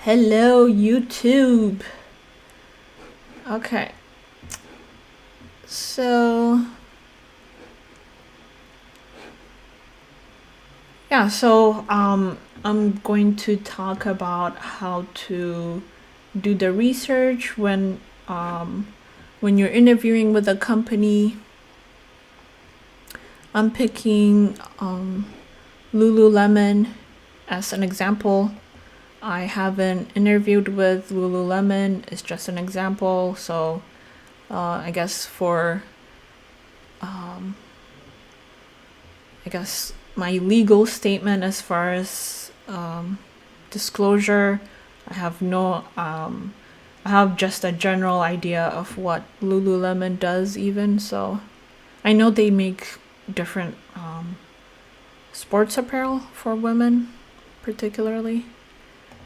Hello, YouTube. Okay. So I'm going to talk about how to do the research when you're interviewing with a company. I'm picking Lululemon as an example. I haven't interviewed with Lululemon. It's just an example. So I guess my legal statement as far as disclosure, I have just a general idea of what Lululemon does even. So I know they make different sports apparel for women particularly.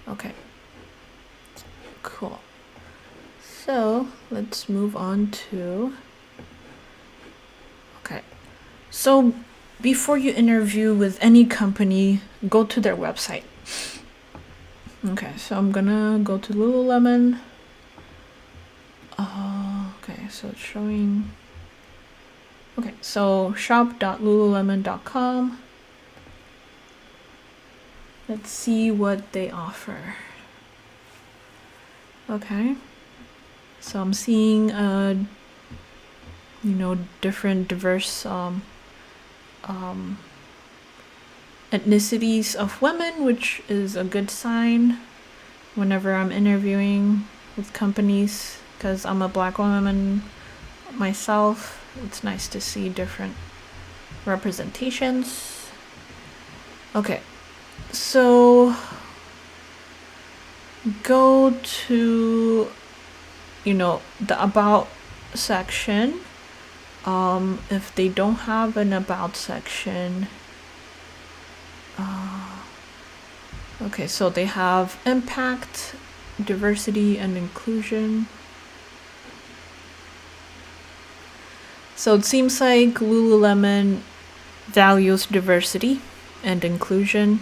Okay, cool. So let's move on to, okay. So before you interview with any company, go to their website. Okay, so I'm gonna go to Lululemon. Okay, so it's showing. Okay, so shop.lululemon.com. Let's see what they offer. Okay, so I'm seeing different diverse ethnicities of women, which is a good sign whenever I'm interviewing with companies, because I'm a Black woman myself. It's nice to see different representations. Okay, so go to the about section. If they don't have an about section, okay, so they have impact, diversity, and inclusion. So it seems like Lululemon values diversity and inclusion.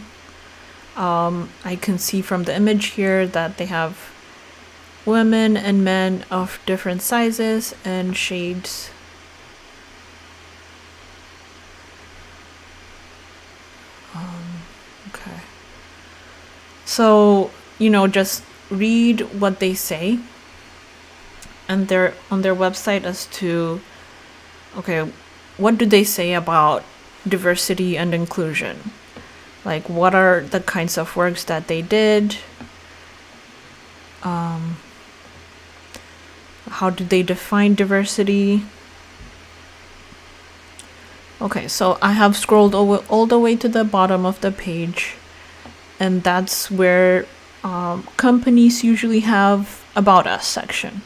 I can see from the image here that they have women and men of different sizes and shades. Okay. So, just read what they say and they're on their website as to, okay, what do they say about diversity and inclusion? Like, what are the kinds of works that they did? How do they define diversity? Okay, so I have scrolled all the way to the bottom of the page, and that's where companies usually have About Us section.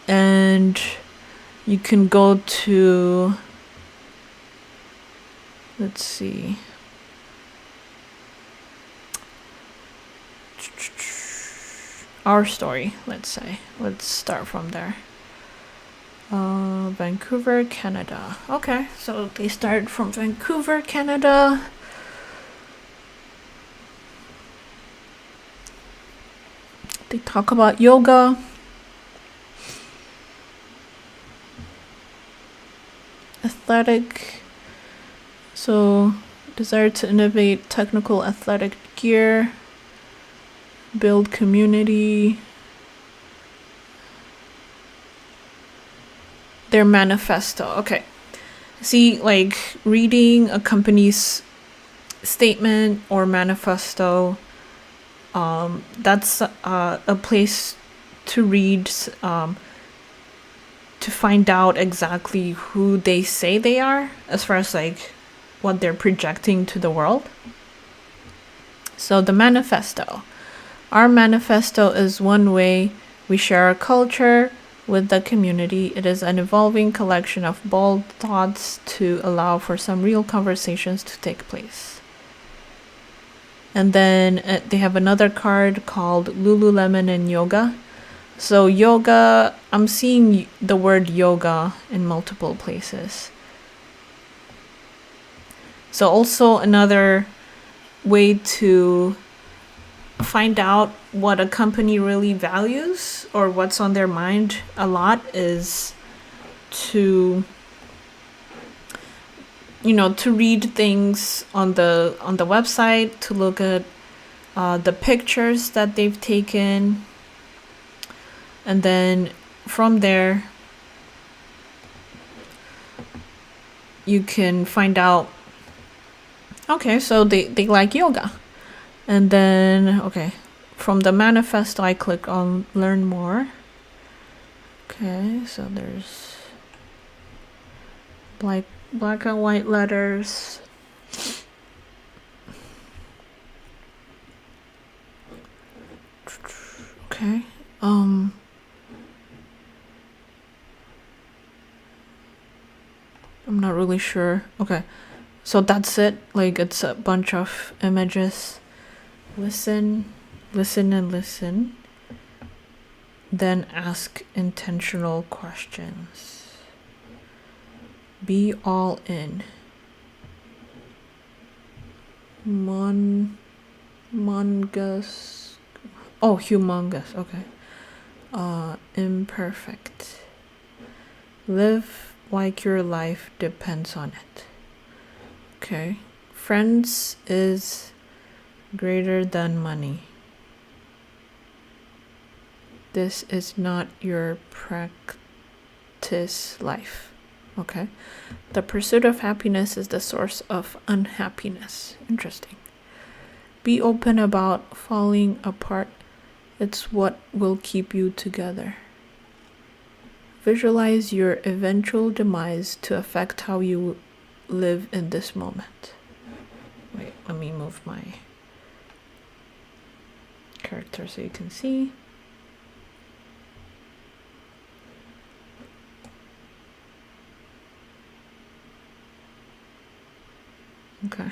And you can go to, let's see, Our Story, let's say. Let's start from there. Vancouver, Canada. Okay, so they start from Vancouver, Canada. They talk about yoga. Athletic. So, desire to innovate technical athletic gear. Build community. Their manifesto. Okay. See, like reading a company's statement or manifesto, that's a place to read to find out exactly who they say they are as far as like what they're projecting to the world. So the manifesto. Our manifesto is one way we share our culture with the community. It is an evolving collection of bold thoughts to allow for some real conversations to take place. And then they have another card called Lululemon and Yoga. So yoga, I'm seeing the word yoga in multiple places. So also another way to find out what a company really values or what's on their mind a lot is to to read things on the website, to look at the pictures that they've taken, and then from there you can find out, okay, so they like yoga. And then, okay, from the manifesto, I click on learn more. Okay, so there's black and white letters. Okay, I'm not really sure. Okay, so that's it. Like, it's a bunch of images. Listen, and listen. Then ask intentional questions. Be all in. Humongous. Oh, humongous. Okay. Imperfect. Live like your life depends on it. Okay. Friends is greater than money. This is not your practice life. Okay. The pursuit of happiness is the source of unhappiness. Interesting. Be open about falling apart. It's what will keep you together. Visualize your eventual demise to affect how you live in this moment. Wait, let me move my character so you can see. Okay.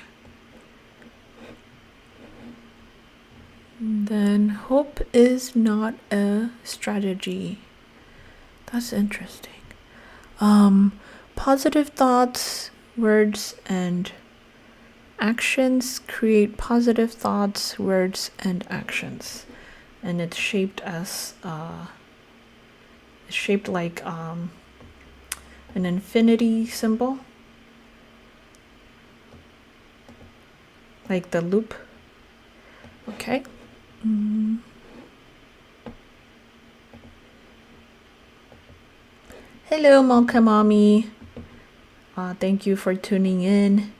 Then hope is not a strategy. That's interesting. Positive thoughts, words, and actions create positive thoughts, words, and actions. And it's shaped as like an infinity symbol, like the loop. Okay. Hello, Mocha Mommy. Thank you for tuning in.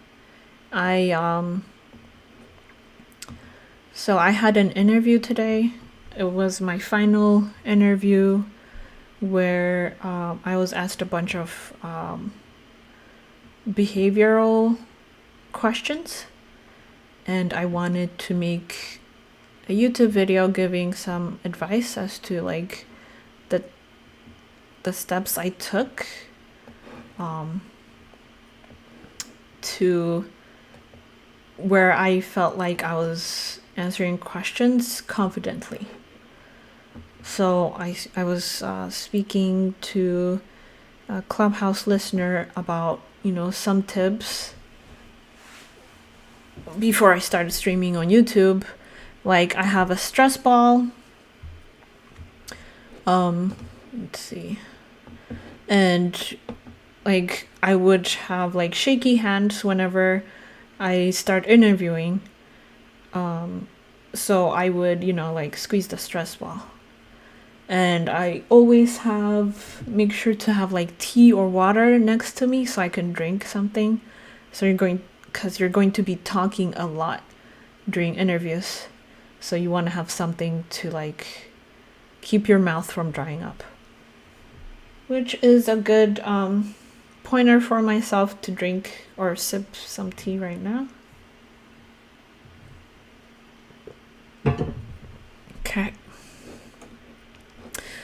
So I had an interview today. It was my final interview where I was asked a bunch of behavioral questions, and I wanted to make a YouTube video giving some advice as to like the steps I took to where I felt like I was answering questions confidently. So I was speaking to a Clubhouse listener about, some tips before I started streaming on YouTube. Like, I have a stress ball. Let's see. And like I would have like shaky hands whenever I start interviewing. So I would, like squeeze the stress ball. And I always make sure to have like tea or water next to me so I can drink something. So because you're going to be talking a lot during interviews. So you want to have something to like keep your mouth from drying up. Which is a good pointer for myself to drink or sip some tea right now. Okay.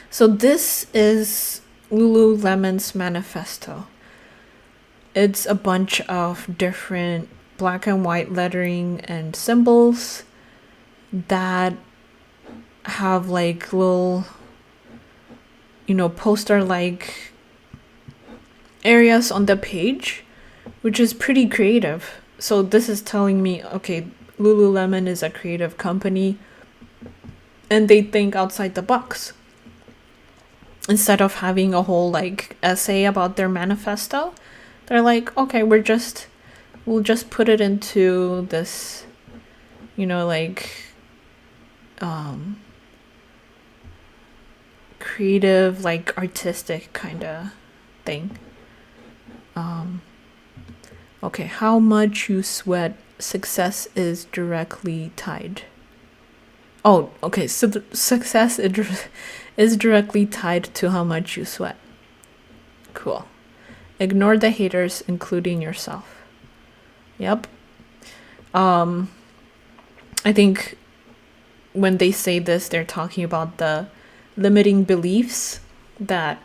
So this is Lululemon's Manifesto. It's a bunch of different black and white lettering and symbols that have like little poster like areas on the page, which is pretty creative. So this is telling me, okay, Lululemon is a creative company and they think outside the box. Instead of having a whole like essay about their manifesto, they're like, okay, we'll just put it into this, creative, like artistic kind of thing. Okay, how much you sweat, success is directly tied. Oh, okay, so the success is directly tied to how much you sweat. Cool. Ignore the haters, including yourself. Yep. I think when they say this, they're talking about the limiting beliefs that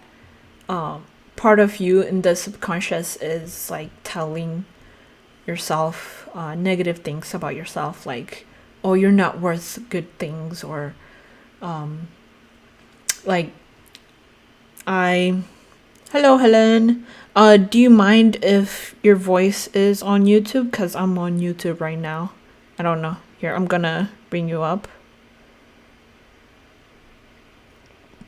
part of you in the subconscious is like telling yourself negative things about yourself, like, oh, you're not worth good things, or hello Helen, do you mind if your voice is on YouTube? Because I'm on YouTube right now. I don't know. Here, I'm gonna bring you up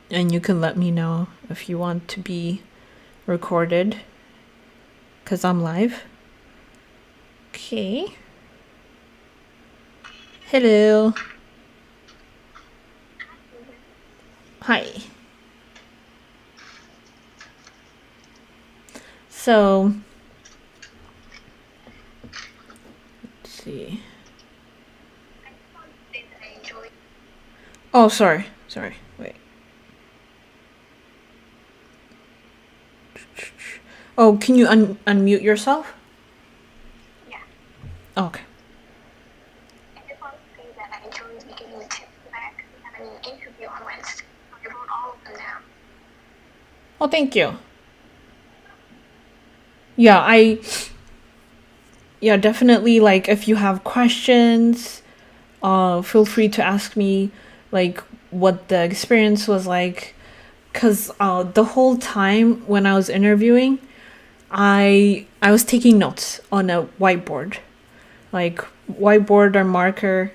and you can let me know if you want to be recorded, because I'm live. Okay. Hello. Hi. So, let's see. Oh, sorry. Wait. Oh, can you unmute yourself? Yeah. Okay. I just want to say that I enjoyed giving you tips back. We have an interview on Wednesday. I wrote all of them down. Oh, thank you. Yeah, definitely, like, if you have questions, feel free to ask me, like, what the experience was like. Because the whole time when I was interviewing, I was taking notes on a whiteboard, like whiteboard or marker.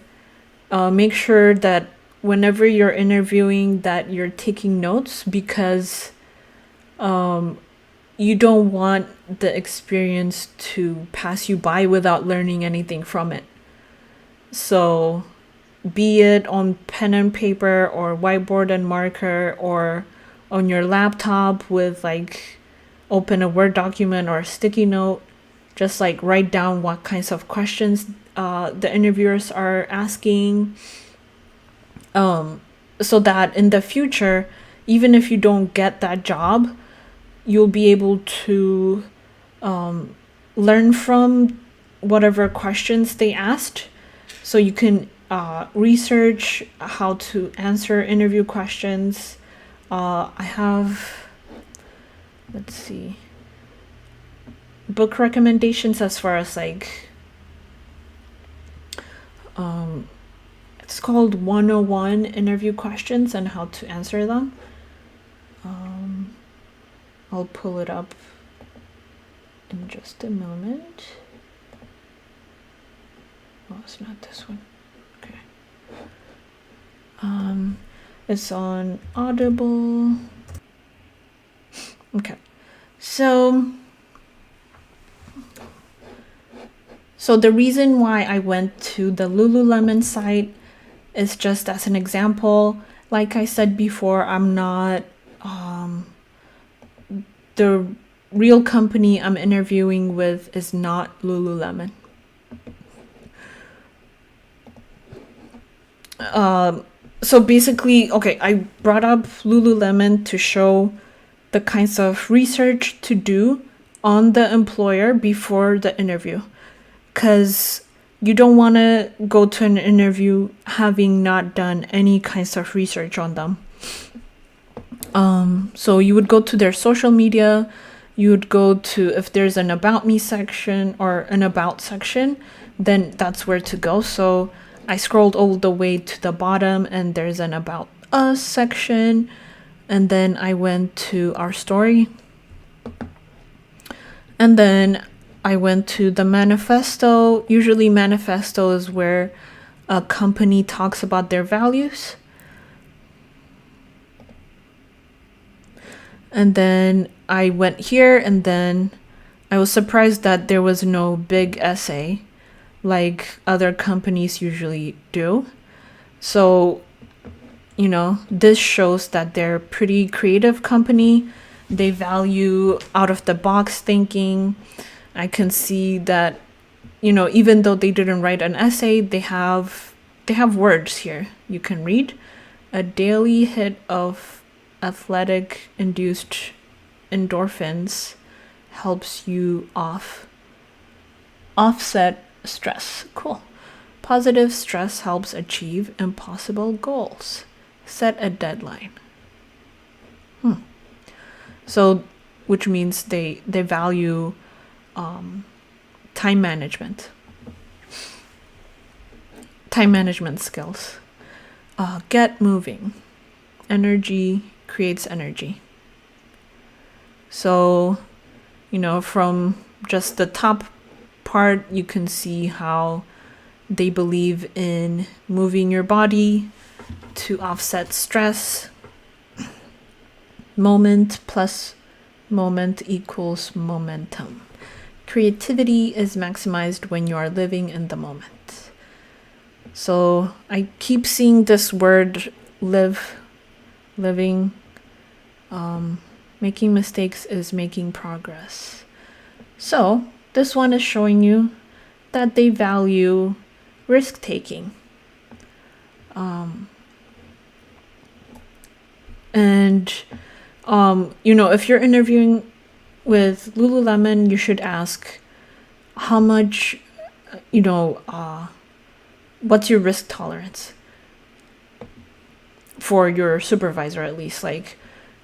Make sure that whenever you're interviewing that you're taking notes, because you don't want the experience to pass you by without learning anything from it. So be it on pen and paper or whiteboard and marker, or on your laptop with like open a Word document or a sticky note, just like write down what kinds of questions the interviewers are asking, so that in the future, even if you don't get that job, you'll be able to learn from whatever questions they asked, so you can research how to answer interview questions. I have, let's see, book recommendations as far as like, it's called 101 interview questions and how to answer them. I'll pull it up in just a moment. Oh, it's not this one. Okay. It's on Audible. Okay. So the reason why I went to the Lululemon site is just as an example. Like I said before, I'm not the real company I'm interviewing with is not Lululemon. So basically, okay, I brought up Lululemon to show the kinds of research to do on the employer before the interview, because you don't want to go to an interview having not done any kinds of research on them. So you would go to their social media, you would go to, if there's an about me section or an about section, then that's where to go. So I scrolled all the way to the bottom and there's an about us section, and then I went to our story, and then I went to the Manifesto. Usually, Manifesto is where a company talks about their values. And then I went here, and then I was surprised that there was no big essay like other companies usually do. So, this shows that they're a pretty creative company. They value out of the box thinking. I can see that, even though they didn't write an essay, they have words here you can read. A daily hit of athletic induced endorphins helps you offset stress. Cool. Positive stress helps achieve impossible goals. Set a deadline. So, which means they value time management skills. Get moving. Energy creates energy. So, from just the top part, you can see how they believe in moving your body to offset stress. Moment plus moment equals momentum. Creativity is maximized when you are living in the moment. So I keep seeing this word living. Making mistakes is making progress. So this one is showing you that they value risk taking. And if you're interviewing with Lululemon, you should ask how much, what's your risk tolerance for your supervisor, at least. Like,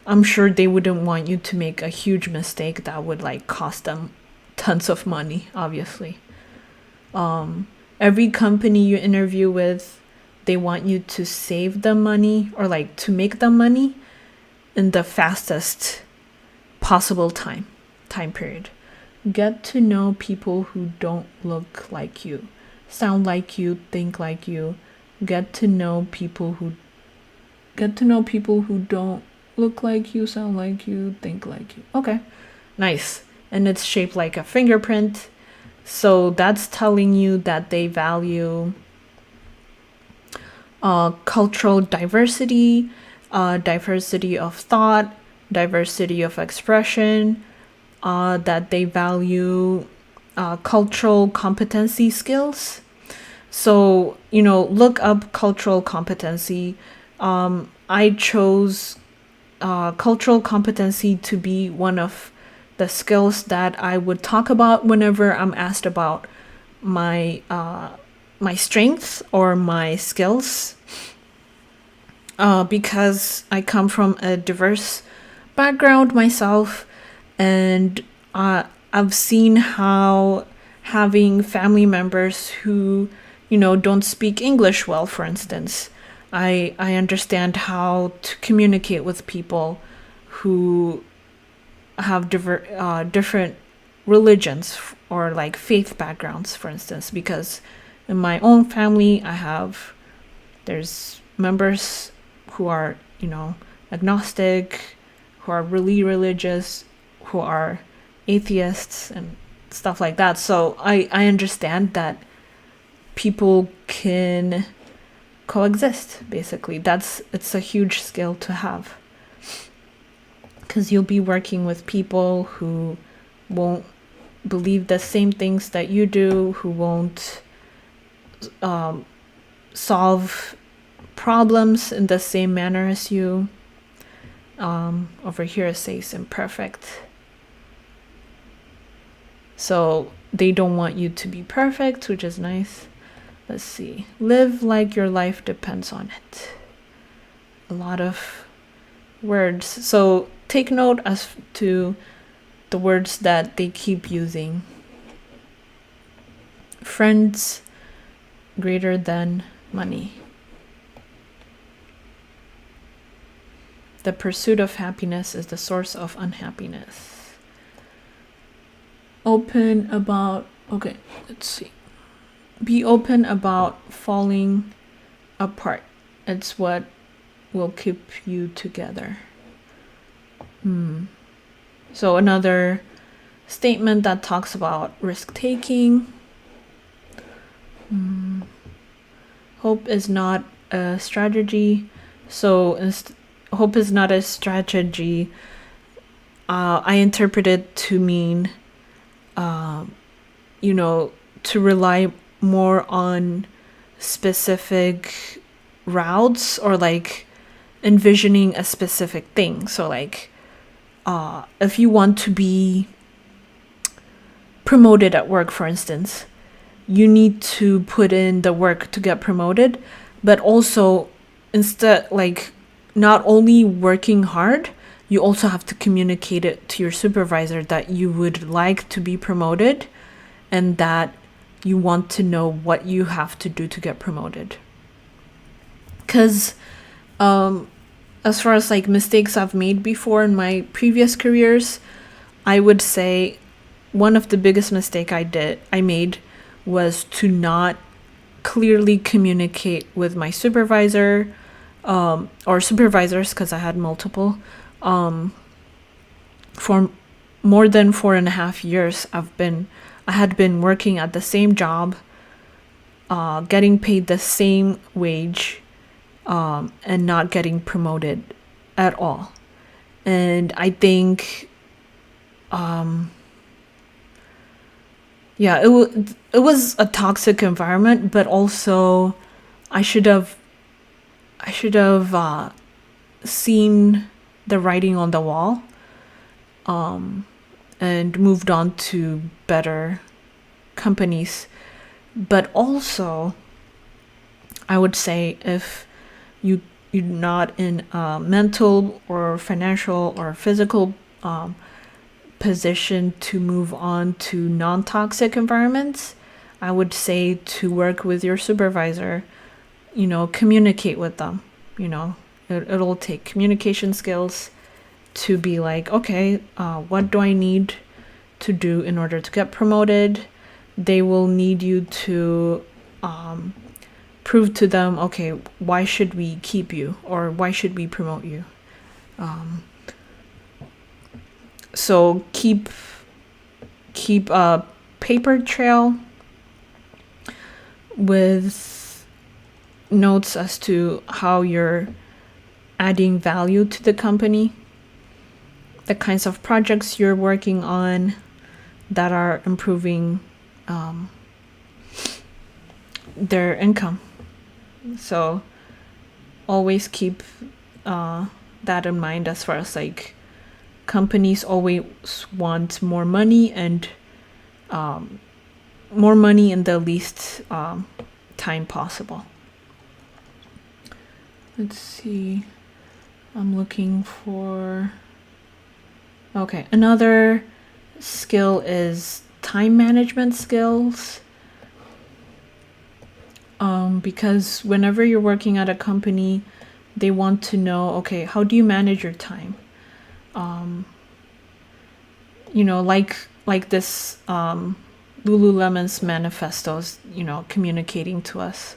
I'm sure they wouldn't want you to make a huge mistake that would cost them tons of money, obviously. Every company you interview with, they want you to save them money or to make them money in the fastest possible time period. Get to know people who don't look like you, sound like you, think like you. Get to know people who don't look like you, sound like you, think like you. Okay, nice. And it's shaped like a fingerprint. So that's telling you that they value cultural diversity, diversity of thought, diversity of expression, that they value cultural competency skills. So, look up cultural competency. I chose cultural competency to be one of the skills that I would talk about whenever I'm asked about my strengths or my skills, because I come from a diverse background myself, and I've seen how having family members who don't speak English well, for instance, I understand how to communicate with people who have different religions or faith backgrounds, for instance, because in my own family there's members who are agnostic, who are really religious, who are atheists and stuff like that. So I understand that people can coexist, basically. It's a huge skill to have, because you'll be working with people who won't believe the same things that you do, who won't solve problems in the same manner as you. Over here it says imperfect. So they don't want you to be perfect, which is nice. Let's see. Live like your life depends on it. A lot of words. So take note as to the words that they keep using. Friends greater than money. The pursuit of happiness is the source of unhappiness. open about, okay, let's see. Be open about falling apart. It's what will keep you together. So another statement that talks about risk taking. Hope is not a strategy. So hope is not a strategy. I interpret it to mean, to rely more on specific routes or like envisioning a specific thing. So like, if you want to be promoted at work, for instance, you need to put in the work to get promoted, but also instead, like, not only working hard, you also have to communicate it to your supervisor that you would like to be promoted and that you want to know what you have to do to get promoted. Because as far as like mistakes I've made before in my previous careers, I would say one of the biggest mistake I made was to not clearly communicate with my supervisor, or supervisors, because I had multiple. For more than 4.5 years, I had been working at the same job, getting paid the same wage, and not getting promoted at all. And I think, it was a toxic environment, but also I should have seen the writing on the wall, and moved on to better companies. But also, I would say if you're not in a mental or financial or physical position to move on to non-toxic environments, I would say to work with your supervisor, communicate with them. It'll take communication skills to be like, okay, what do I need to do in order to get promoted? They will need you to prove to them, okay, why should we keep you or why should we promote you? So keep a paper trail with notes as to how you're adding value to the company, the kinds of projects you're working on that are improving their income. So always keep that in mind, as far as like companies always want more money, and more money in the least time possible. Let's see. I'm looking for... Okay, another skill is time management skills. Because whenever you're working at a company, they want to know, okay, how do you manage your time? Like this Lululemon's manifestos, communicating to us.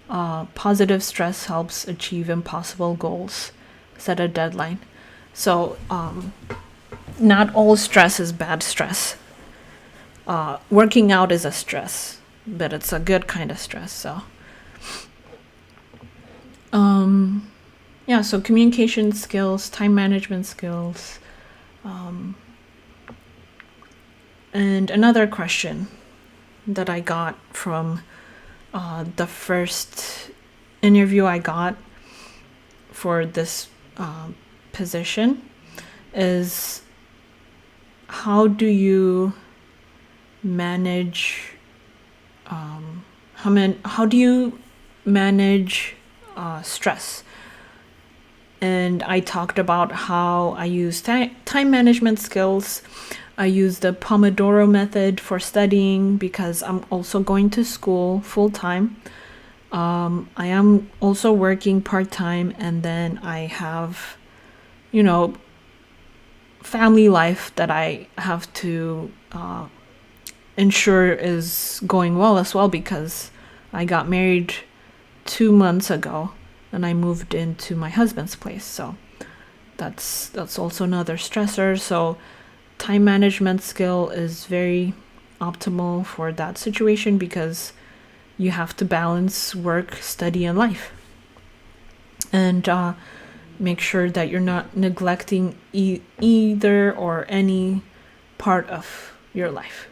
Positive stress helps achieve impossible goals. Set a deadline. So not all stress is bad stress. Working out is a stress, but it's a good kind of stress. So so communication skills, time management skills. And another question that I got from the first interview I got for this position is, how do you manage stress? And I talked about how I use time management skills. I use the Pomodoro method for studying because I'm also going to school full time. I am also working part-time, and then I have, family life that I have to ensure is going well as well, because I got married 2 months ago and I moved into my husband's place. So that's also another stressor. So time management skill is very optimal for that situation, because you have to balance work, study, and life. And make sure that you're not neglecting either or any part of your life.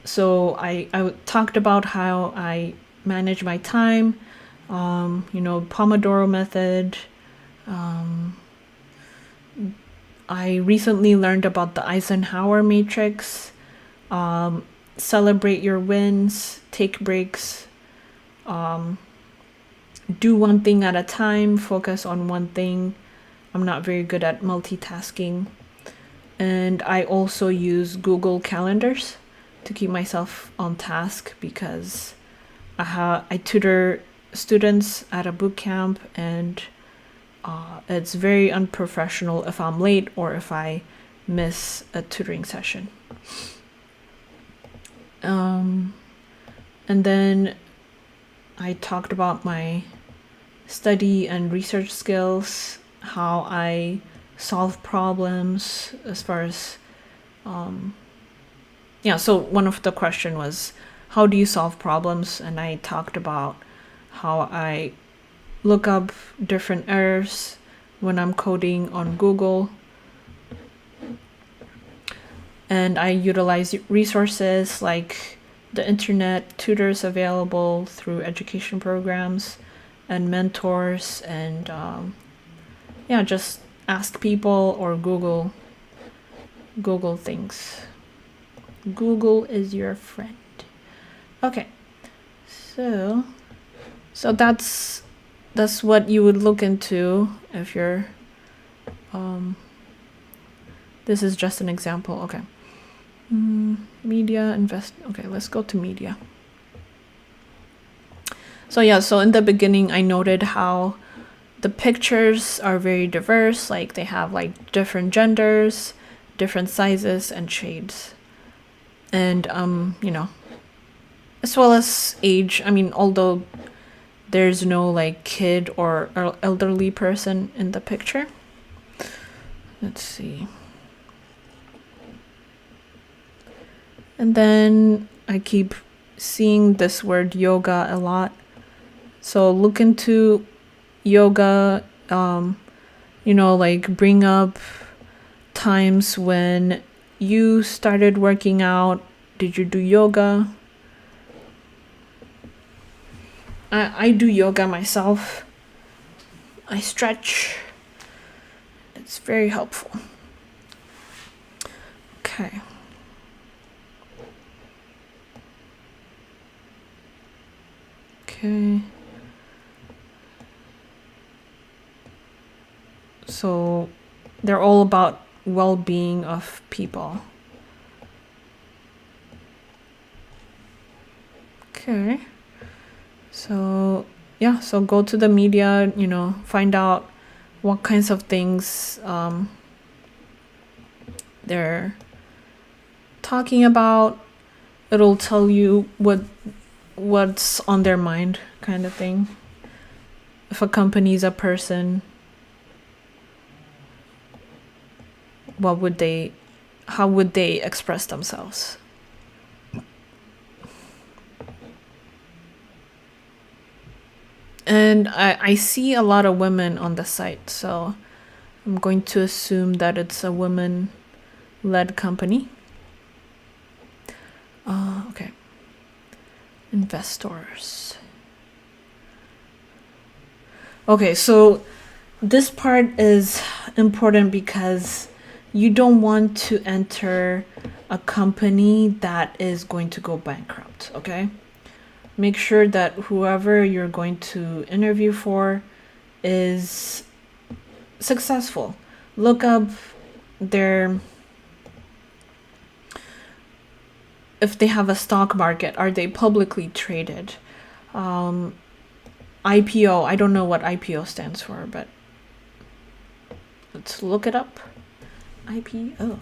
So I talked about how I manage my time, Pomodoro method. I recently learned about the Eisenhower matrix. Celebrate your wins, take breaks, do one thing at a time, focus on one thing. I'm not very good at multitasking. And I also use Google Calendars to keep myself on task, because I tutor students at a boot camp, and it's very unprofessional if I'm late or if I miss a tutoring session. And then I talked about my study and research skills, how I solve problems, as far as so one of the question was, how do you solve problems? And I talked about how I look up different errors when I'm coding on Google, and I utilize resources like the internet, tutors available through education programs, and mentors, and just ask people or Google things. Google is your friend. Okay, so that's what you would look into if you're this is just an example. Okay. Media invest. Okay, let's go to media. So in the beginning I noted how the pictures are very diverse, like they have like different genders, different sizes and shades. And as well as age. I mean, although there's no like kid or elderly person in the picture. Let's see. And then I keep seeing this word yoga a lot. So look into yoga, like bring up times when you started working out. Did you do yoga? I do yoga myself. I stretch. It's very helpful. Okay. So they're all about well-being of people. Okay. So go to the media, find out what kinds of things they're talking about. It'll tell you what's on their mind, kind of thing. If a company's a person, how would they express themselves? And I see a lot of women on the site, so I'm going to assume that it's a women-led company. Okay. Investors. Okay, so this part is important because you don't want to enter a company that is going to go bankrupt, okay? Make sure that whoever you're going to interview for is successful. Look up if they have a stock market, are they publicly traded? IPO, I don't know what IPO stands for, but let's look it up. IPO.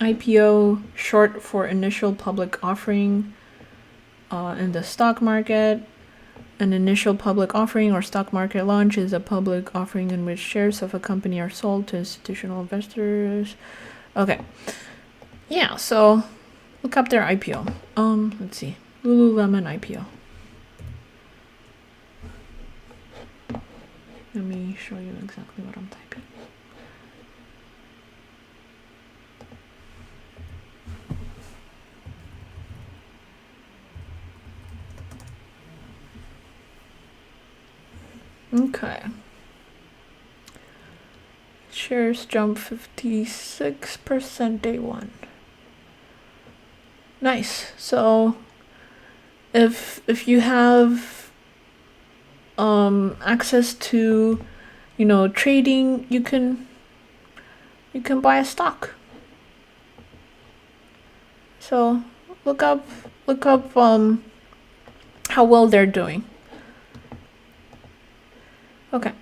IPO, short for initial public offering in the stock market. An initial public offering or stock market launch is a public offering in which shares of a company are sold to institutional investors. Okay. Yeah, so look up their IPO. Let's see. Lululemon IPO. Let me show you exactly what I'm typing. Okay. Shares jump 56% day one. Nice. So if you have access to, trading, you can buy a stock. So look up how well they're doing. Okay.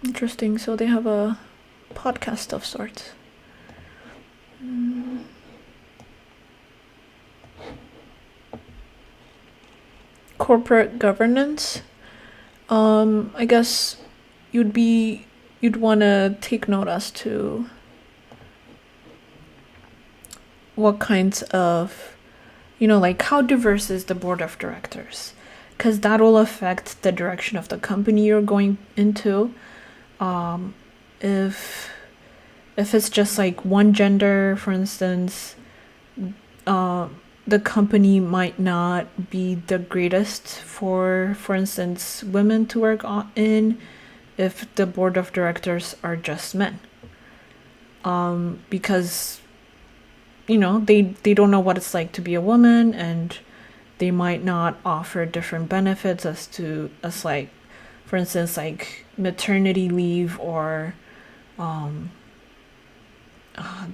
Interesting. So they have a podcast of sorts. Corporate governance. I guess you'd want to take note as to what kinds of, like how diverse is the board of directors, because that will affect the direction of the company you're going into. If it's just like one gender, for instance, the company might not be the greatest for instance, women to work in if the board of directors are just men. Because, they don't know what it's like to be a woman, and they might not offer different benefits as like, for instance, like maternity leave, or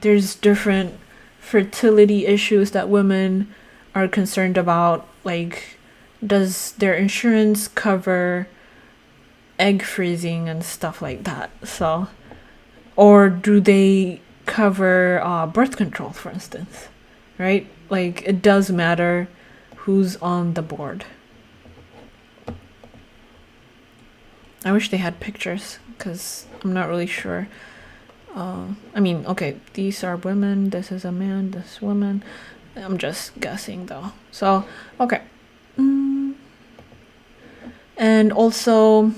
there's different fertility issues that women are concerned about, like does their insurance cover egg freezing and stuff like that? So, or do they cover birth control, for instance, right? Like it does matter who's on the board. I wish they had pictures, because I'm not really sure. Okay, these are women, this is a man, this is woman. I'm just guessing though. So, okay. And also,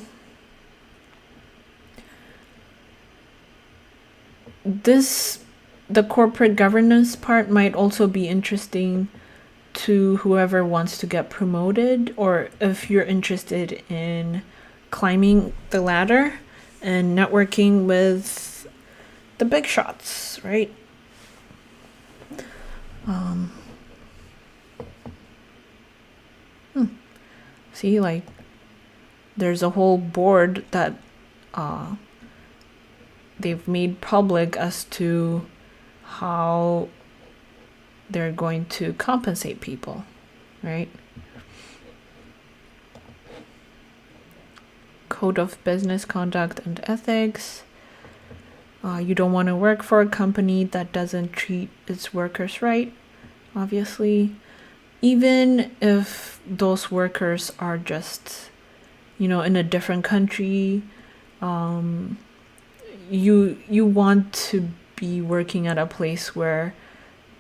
the corporate governance part might also be interesting to whoever wants to get promoted, or if you're interested in climbing the ladder and networking with the big shots, right? See, like there's a whole board that they've made public as to how they're going to compensate people, right? Code of business conduct and ethics. You don't want to work for a company that doesn't treat its workers right, obviously. Even if those workers are just, in a different country, you want to be working at a place where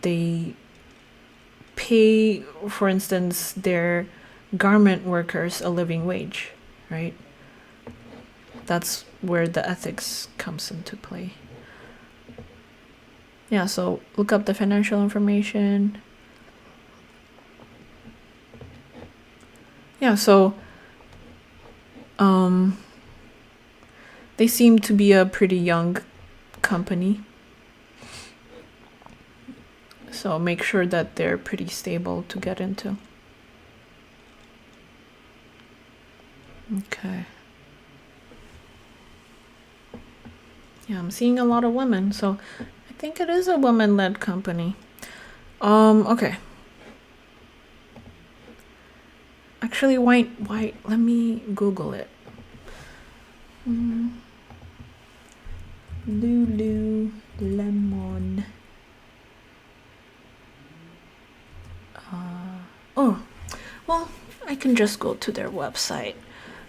they pay, for instance, their garment workers a living wage, right? That's where the ethics comes into play. Yeah, so look up the financial information. Yeah, so they seem to be a pretty young company. So make sure that they're pretty stable to get into. Okay. Yeah, I'm seeing a lot of women, so I think it is a woman-led company. Okay. Actually, why? Let me Google it. Lululemon. Oh, well, I can just go to their website.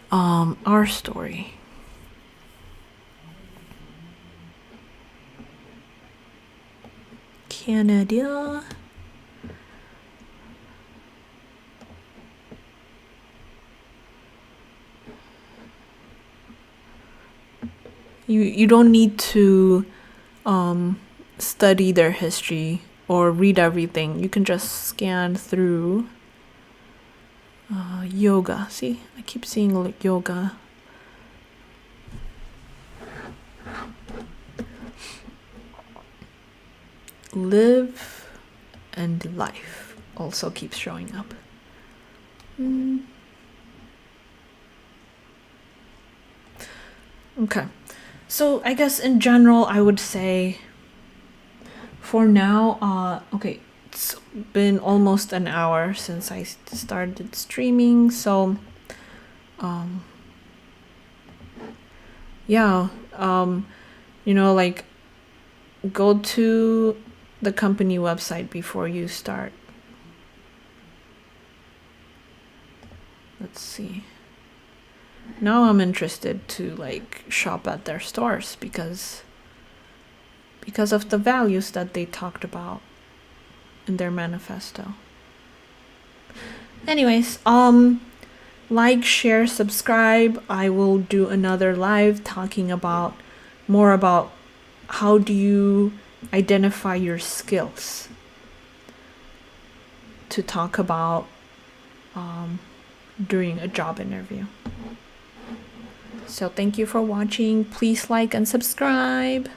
Our story. Canada. You don't need to study their history or read everything. You can just scan through yoga. See, I keep seeing like yoga. Live and life also keeps showing up. Okay, so I guess in general I would say for now, okay, it's been almost an hour since I started streaming, so yeah, like go to the company website before you start. Let's see. Now I'm interested to like shop at their stores because of the values that they talked about in their manifesto. Anyways, like, share, subscribe. I will do another live talking about more about how do you identify your skills to talk about during a job interview. So thank you for watching. Please like and subscribe.